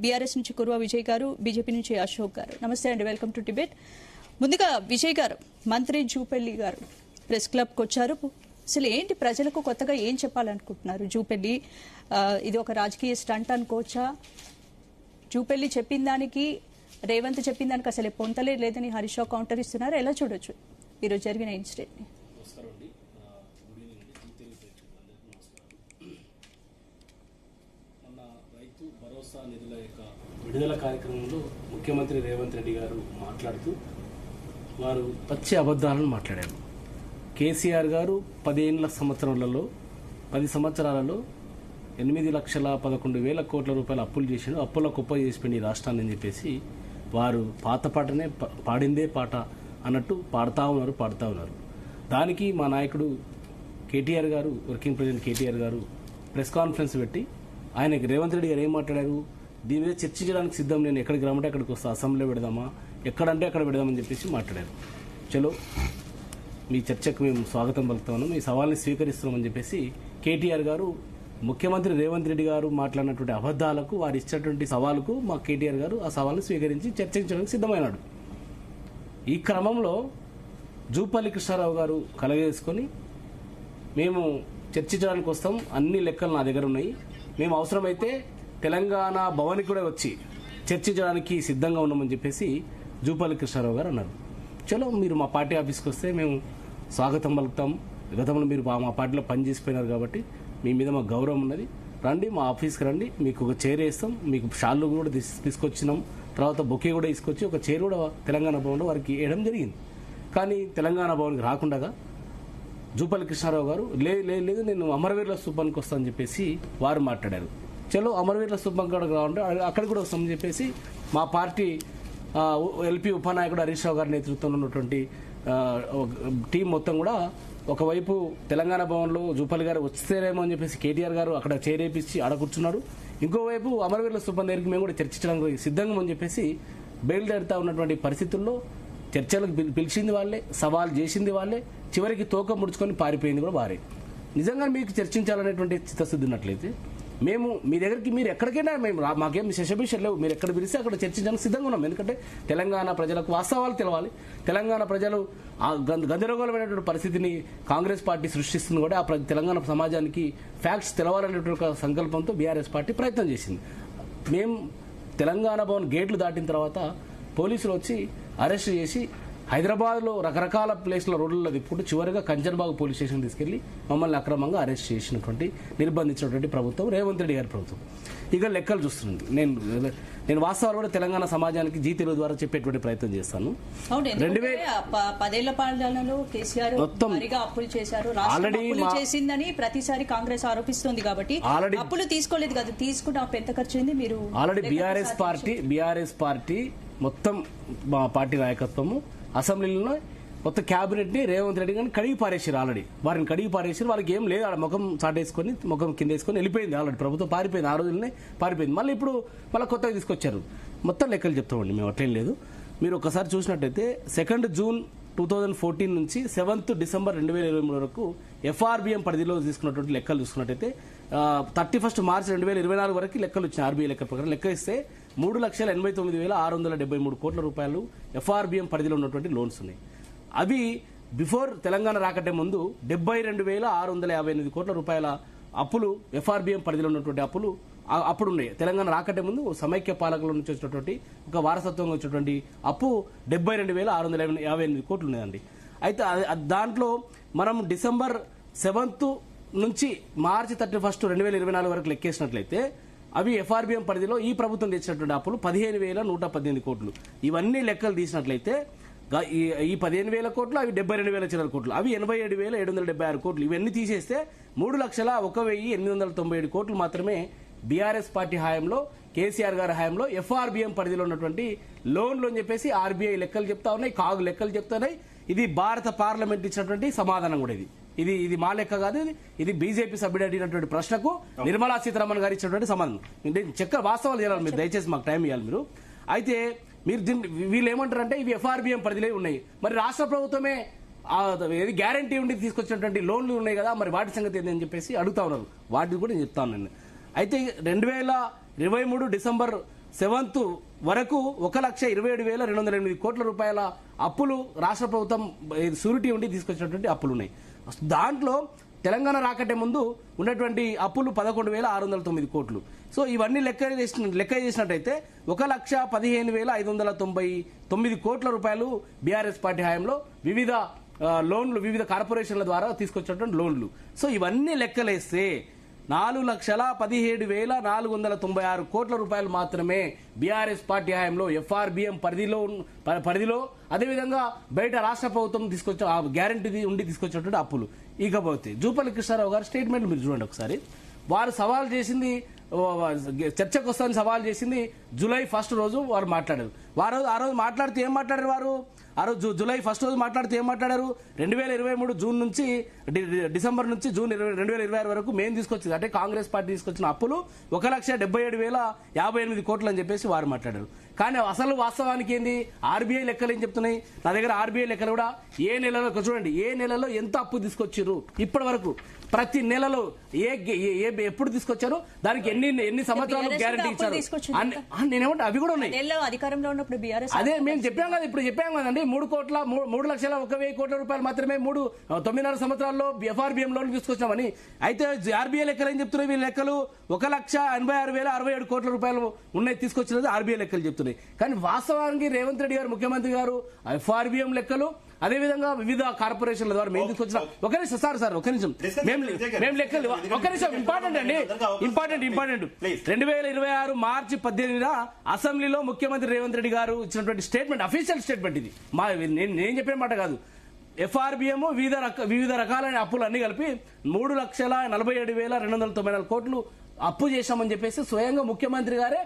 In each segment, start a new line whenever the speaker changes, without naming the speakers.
BRS నుంచి కుర్వా విజయ్ గారు, BJP నుంచి అశోక్ గారు. నమస్తే అండి, వెల్కమ్ టు డిబేట్. ముందుగా విజయ్ గారు, మంత్రి జూపల్లి గారు ప్రెస్ క్లబ్కి వచ్చారు. అసలు ఏంటి, ప్రజలకు కొత్తగా ఏం చెప్పాలనుకుంటున్నారు? జూపల్లి ఇది ఒక రాజకీయ స్టంట్ అనుకోవచ్చా? జూపల్లి చెప్పిన దానికి, రేవంత్ చెప్పిన దానికి అసలు పొంతలే లేదని హరీష్ రావు కౌంటర్ ఇస్తున్నారు. ఎలా చూడొచ్చు ఈరోజు జరిగిన ఇన్సిడెంట్ని?
భరోసా నిధుల యొక్క విడుదల కార్యక్రమంలో ముఖ్యమంత్రి రేవంత్ రెడ్డి గారు మాట్లాడుతూ వారు పచ్చి అబద్ధాలను మాట్లాడారు. కేసీఆర్ గారు 10 సంవత్సరాలలో 8,11,000 కోట్ల రూపాయల అప్పులు చేసిండు, అప్పుల కుప్ప చేసిపోయింది ఈ రాష్ట్రాన్ని అని చెప్పేసి వారు పాత పాటనే పాడిందే పాట అన్నట్టు పాడుతూ ఉన్నారు. దానికి మా నాయకుడు కేటీఆర్ గారు, వర్కింగ్ ప్రెసిడెంట్ కేటీఆర్ గారు ప్రెస్ కాన్ఫరెన్స్ పెట్టి ఆయనకి రేవంత్ రెడ్డి గారు ఏం మాట్లాడారు, దీని మీద చర్చించడానికి సిద్ధం, నేను ఎక్కడికి రమ్మంటే అక్కడికి వస్తా, అసెంబ్లీలో పెడదామా, ఎక్కడంటే అక్కడ పెడదామని చెప్పేసి మాట్లాడారు. చలో మీ చర్చకు మేము స్వాగతం పలుకుతాము, మీ సవాల్ని స్వీకరిస్తున్నామని చెప్పేసి కేటీఆర్ గారు ముఖ్యమంత్రి రేవంత్ రెడ్డి గారు మాట్లాడినటువంటి అబద్ధాలకు, వారు ఇచ్చినటువంటి సవాలుకు మా కేటీఆర్ గారు ఆ సవాల్ని స్వీకరించి చర్చించడానికి సిద్ధమైనాడు. ఈ క్రమంలో జూపల్లి కృష్ణారావు గారు కలగేసుకొని మేము చర్చించడానికి వస్తాం, అన్ని లెక్కలు నా దగ్గర ఉన్నాయి, మేము అవసరమైతే తెలంగాణ భవన్కి కూడా వచ్చి చర్చించడానికి సిద్ధంగా ఉన్నామని చెప్పేసి జూపల్లి కృష్ణారావు గారు అన్నారు. చలో మీరు మా పార్టీ ఆఫీస్కి వస్తే మేము స్వాగతం పలుకుతాం, గతంలో మీరు మా పార్టీలో పనిచేసిపోయినారు కాబట్టి మీ మీద మాకు గౌరవం ఉన్నది, రండి మా ఆఫీస్కి రండి, మీకు ఒక చైర్ వేస్తాం, మీకు షాళ్ళు కూడా తీసుకొచ్చినాం, తర్వాత బొకే కూడా తీసుకొచ్చి ఒక చైర్ కూడా తెలంగాణ భవన్లో వారికి వేయడం జరిగింది. కానీ తెలంగాణ భవన్కి రాకుండా జూపల్లి కృష్ణారావు గారు లేదు నేను అమరవీరుల స్థూపానికి వస్తానని చెప్పేసి వారు మాట్లాడారు. చలో అమరవీరుల స్థూపం కాడికి రావంటే అక్కడికి కూడా వస్తామని చెప్పేసి మా పార్టీ ఎల్పీ ఉపనాయకుడు హరీష్ రావు గారి నేతృత్వంలో ఉన్నటువంటి టీం మొత్తం కూడా ఒకవైపు తెలంగాణ భవన్లో జూపల్లి గారు వస్తేనేమో అని చెప్పేసి కేటీఆర్ గారు అక్కడ చేరేపించి ఆడ కూర్చున్నారు, ఇంకోవైపు అమరవీరుల స్థూపం దగ్గరికి మేము కూడా చర్చించడానికి సిద్ధంగా అని చెప్పేసి బయలుదేరుతా ఉన్నటువంటి పరిస్థితుల్లో చర్చలకు పిలిచింది వాళ్ళే, సవాల్ చేసింది వాళ్ళే, చివరికి తోక ముడుచుకొని పారిపోయింది కూడా వారే. నిజంగా మీకు చర్చించాలనేటువంటి చిత్తశుద్ధి ఉన్నట్లయితే మేము మీ దగ్గరికి, మీరు ఎక్కడికైనా మాకేం శశభిషలు లేవు, మీరు ఎక్కడ పిలిస్తే అక్కడ చర్చించడానికి సిద్ధంగా ఉన్నాం. ఎందుకంటే తెలంగాణ ప్రజలకు వాస్తవాలు తెలవాలి, తెలంగాణ ప్రజలు గందరగోళమైనటువంటి పరిస్థితిని కాంగ్రెస్ పార్టీ సృష్టిస్తుంది కూడా, ఆ తెలంగాణ సమాజానికి ఫ్యాక్ట్స్ తెలవాలనేటువంటి సంకల్పంతో బీఆర్ఎస్ పార్టీ ప్రయత్నం చేసింది. మేము తెలంగాణ భవన్ గేట్లు దాటిన తర్వాత పోలీసులు వచ్చి అరెస్ట్ చేసి హైదరాబాద్లో రకరకాల ప్లేస్ల రోడ్లలో తిప్పుకుంటూ చివరిగా కంచన్బాగ్ పోలీస్ స్టేషన్ తీసుకెళ్లి మమ్మల్ని అక్రమంగా అరెస్ట్ చేసినటువంటి, నిర్బంధించినటువంటి ప్రభుత్వం రేవంత్ రెడ్డి గారి ప్రభుత్వం. ఇక లెక్కలు చూస్తుంది, నేను వాస్తవాలు కూడా తెలంగాణ సమాజానికి జీ తెలుగు ద్వారా చెప్పేటువంటి ప్రయత్నం చేస్తాను.
10 పాలనలో కేసీఆర్ అప్పులు చేశారు, ఆల్రెడీ చేసిందని ప్రతిసారి కాంగ్రెస్ ఆరోపిస్తుంది కాబట్టి అప్పులు తీసుకోలేదు కదా, తీసుకుంటే ఎంత ఖర్చు అయింది? మీరు
ఆల్రెడీ బీఆర్ఎస్ పార్టీ మొత్తం మా పార్టీ నాయకత్వము అసెంబ్లీలో మొత్తం క్యాబినెట్ ని రేవంత్ రెడ్డి గారిని కడిగి పారేసారు. ఆల్రెడీ వారిని కడిగి పారేసారు, వాళ్ళకి ఏం లేదు, ముఖం చాటేసుకొని ముఖం కింద వేసుకొని వెళ్ళిపోయింది. ఆల్రెడీ ప్రభుత్వం పారిపోయింది, ఆ రోజులనే పారిపోయింది. మళ్ళీ ఇప్పుడు కొత్తగా తీసుకొచ్చారు. మొత్తం లెక్కలు చెప్తామండి మేము, అట్లేం లేదు. మీరు ఒకసారి చూసినట్టయితే 2 జూన్ 2014 నుంచి 7 డిసెంబర్ 2023 వరకు ఎఫ్ఆర్బిఎం పరిధిలో తీసుకున్నటువంటి లెక్కలు చూసుకున్నట్టయితే 31 మార్చి 2024 వరకు లెక్కలు వచ్చినాయి. ఆర్బీఐ లెక్క ప్రకారం లెక్క ఇస్తే 3,89,673 కోట్ల రూపాయలు ఎఫ్ఆర్బిఎం పరిధిలో ఉన్నటువంటి లోన్స్ ఉన్నాయి. అవి బిఫోర్ తెలంగాణ రాకటే ముందు 72,658 కోట్ల రూపాయల అప్పులు ఎఫ్ఆర్బిఎం పరిధిలో ఉన్నటువంటి అప్పులు అప్పుడు ఉన్నాయి. తెలంగాణ రాకటే ముందు సమైక్య పాలకుల నుంచి వచ్చినటువంటి ఒక వారసత్వంగా వచ్చినటువంటి అప్పు 72,658 కోట్లు ఉన్నాయండి. అయితే దాంట్లో మనం డిసెంబర్ 7 నుంచి మార్చి 31, 2024 వరకు లెక్కేసినట్లయితే అవి ఎఫ్ఆర్బిఎం పరిధిలో ఈ ప్రభుత్వం తెచ్చినటువంటి అప్పులు 15,118 కోట్లు. ఇవన్నీ లెక్కలు తీసినట్లయితే ఈ 15,000 కోట్లు, అవి 72,000 చిల్లర కోట్లు, అవి 87,776 కోట్లు. ఇవన్నీ తీసేస్తే 3,01,897 కోట్లు మాత్రమే బీఆర్ఎస్ పార్టీ హయాంలో, కేసీఆర్ గారి హయాంలో ఎఫ్ఆర్బిఎం పరిధిలో ఉన్నటువంటి లోన్లు అని చెప్పేసి ఆర్బీఐ లెక్కలు చెప్తా ఉన్నాయి, కాగు లెక్కలు చెప్తున్నాయి. ఇది భారత పార్లమెంట్ ఇచ్చినటువంటి సమాధానం కూడా. ఇది మా లెక్క కాదు, ఇది బీజేపీ సభ్యుడు అడిగినటువంటి ప్రశ్నకు నిర్మలా సీతారామన్ గారు ఇచ్చినటువంటి సమాధానం. వాస్తవాలు చేయాలి మీరు, దయచేసి మాకు టైం ఇవ్వాలి మీరు. అయితే మీరు వీళ్ళు ఏమంటారంటే ఇవి ఎఫ్ఆర్బిఎం పరిధిలో ఉన్నాయి, మరి రాష్ట్ర ప్రభుత్వమే ఏది గ్యారంటీ ఉండి తీసుకొచ్చినటువంటి లోన్లు ఉన్నాయి కదా, మరి వాటి సంగతి ఏంటని చెప్పేసి అడుగుతా ఉన్నారు. వాటిని కూడా నేను చెప్తాను. నేను అయితే 2023 డిసెంబర్ 7th వరకు 1,27,208 కోట్ల రూపాయల అప్పులు రాష్ట్ర ప్రభుత్వం షూరిటీ ఉండి తీసుకొచ్చినటువంటి అప్పులు ఉన్నాయి. దాంట్లో తెలంగాణ రాకటే ముందు ఉన్నటువంటి అప్పులు 11,609 కోట్లు. సో ఇవన్నీ లెక్క చేసినట్టయితే 1,15,599 కోట్ల రూపాయలు బీఆర్ఎస్ పార్టీ హయాంలో వివిధ లోన్లు, వివిధ కార్పొరేషన్ల ద్వారా తీసుకొచ్చినటువంటి లోన్లు. సో ఇవన్నీ లెక్కలేస్తే 4,17,496 కోట్ల రూపాయలు మాత్రమే బీఆర్ఎస్ పార్టీ హయాంలో ఎఫ్ఆర్బిఎం పరిధిలో అదేవిధంగా బయట రాష్ట్ర ప్రభుత్వం గ్యారంటీ ఉండి తీసుకొచ్చినటువంటి అప్పులు. ఇకపోతే జూపల్లి కృష్ణారావు గారు స్టేట్మెంట్ మీరు చూడండి ఒకసారి. వారు సవాల్ చేసింది, చర్చకు వస్తామని సవాల్ చేసింది జూలై 1 రోజు వారు మాట్లాడారు. ఆ రోజు మాట్లాడితే ఏం మాట్లాడారు వారు? ఆ రోజు జూలై 1 రోజు మాట్లాడితే ఏం మాట్లాడారు? 2023 జూన్ నుంచి డిసెంబర్ నుంచి జూన్ 2026 వరకు మేము తీసుకొచ్చింది అంటే కాంగ్రెస్ పార్టీ తీసుకొచ్చిన అప్పులు 1,77,058 కోట్లు అని చెప్పేసి వారు మాట్లాడారు. కానీ అసలు వాస్తవానికి ఏంది? ఆర్బీఐ లెక్కలు ఏం చెప్తున్నాయి? నా దగ్గర ఆర్బీఐ లెక్కలు కూడా ఏ నెలలో చూడండి, ఏ నెలలో ఎంత అప్పు తీసుకొచ్చారు ఇప్పటి వరకు, ప్రతి నెలలో ఎప్పుడు తీసుకొచ్చారు, దానికి ఎన్ని సంవత్సరాలు గ్యారంటీ ఇచ్చారు, నేనేమంటే అవి కూడా ఉన్నాయి.
అధికారంలో ఉన్నప్పుడు బీఆర్ఎస్
అదే మేము చెప్పాం కదా, ఇప్పుడు చెప్పాం కదండి, 3,01,000 కోట్ల రూపాయలు మాత్రమే 9.5 సంవత్సరాల్లో ఎఫ్ఆర్బిఎం లోన్ తీసుకొచ్చామని. అయితే ఆర్బీఐ లెక్కలు ఏం చెప్తున్నాయి? వీళ్ళ లెక్కలు 1,86,067 కోట్ల రూపాయలు ఉన్నాయి తీసుకొచ్చినది ఆర్బీఐ లెక్కలు చెప్తున్నాయి. కానీ వాస్తవానికి రేవంత్ రెడ్డి గారు, ముఖ్యమంత్రి గారు ఎఫ్ఆర్బిఎం లెక్కలు అదేవిధంగా వివిధ కార్పొరేషన్ల ద్వారా మేము తీసుకొచ్చిన ఒక నిమిషం మేము లెక్కలు ఒక నిమిషం ఇంపార్టెంట్ అండి, ఇంపార్టెంట్ 2026 మార్చి 18న అసెంబ్లీలో ముఖ్యమంత్రి రేవంత్ రెడ్డి గారు ఇచ్చినటువంటి స్టేట్మెంట్, అఫీషియల్ స్టేట్మెంట్ ఇది, నేను చెప్పిన మాట కాదు. ఎఫ్ఆర్బిఎం వివిధ రకాలైన అప్పులు అన్ని కలిపి 3,47,294 కోట్లు అప్పు చేశామని చెప్పేసి స్వయంగా ముఖ్యమంత్రి గారే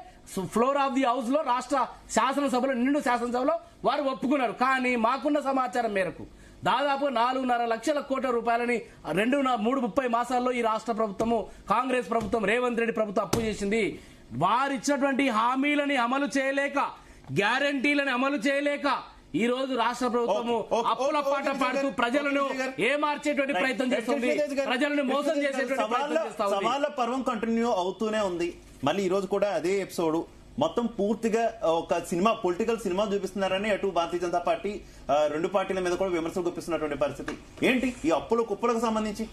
ఫ్లోర్ ఆఫ్ ది హౌస్ లో రాష్ట్ర శాసనసభలో నిండు శాసనసభలో వారు ఒప్పుకున్నారు. కానీ మాకున్న సమాచారం మేరకు దాదాపు 4.5 లక్షల కోట్ల రూపాయలని 30 మాసాల్లో ఈ రాష్ట్ర ప్రభుత్వము, కాంగ్రెస్ ప్రభుత్వం, రేవంత్ రెడ్డి ప్రభుత్వం అప్పు చేసింది. వారిచ్చినటువంటి హామీలని అమలు చేయలేక, గ్యారంటీలను అమలు చేయలేక ఈ రోజు రాష్ట్ర ప్రభుత్వము అప్పుల పాట పాడుతూ ప్రజలను ఏమార్చేటువంటి ప్రయత్నం చేస్తుంది, ప్రజలను మోసం చేసేటువంటి ప్రయత్నం చేస్తా ఉంది.
సవాళ్ళ పర్వం కంటిన్యూ అవుతూనే ఉంది. మళ్ళీ ఈ రోజు కూడా అదే ఎపిసోడ్ మొత్తం పూర్తిగా ఒక సినిమా, పొలిటికల్ సినిమా చూపిస్తున్నారని అటు భారతీయ జనతా పార్టీ, రెండు పార్టీల మీద కూడా విమర్శలు గుప్పిస్తున్నటువంటి పరిస్థితి ఏంటి ఈ అప్పుల కుప్పలకు సంబంధించి?